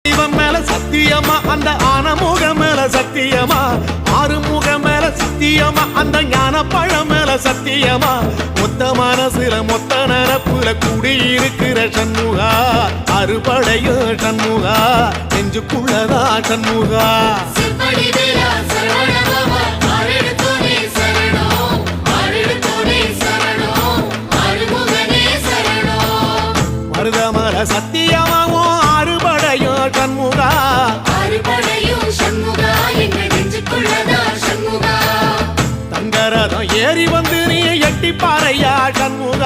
இவன் மேல சத்தியமா அந்த ஆனமுக மேல சத்தியமா ஆறுமுக மேல சத்தியமா அந்த ஞான பழம் மேல சத்தியமா மொத்த மனசுல மொத்த நரப்புல குடியிருக்கிற சண்முகா அறுபடையும் சண்முகா நெஞ்சுக்குள்ளதா சண்முகா மருதமல சத்தியமாவும் அறுபடையும் சண்முகா தங்கரதம் ஏறி வந்து நீ எட்டி பாறையா சண்முகா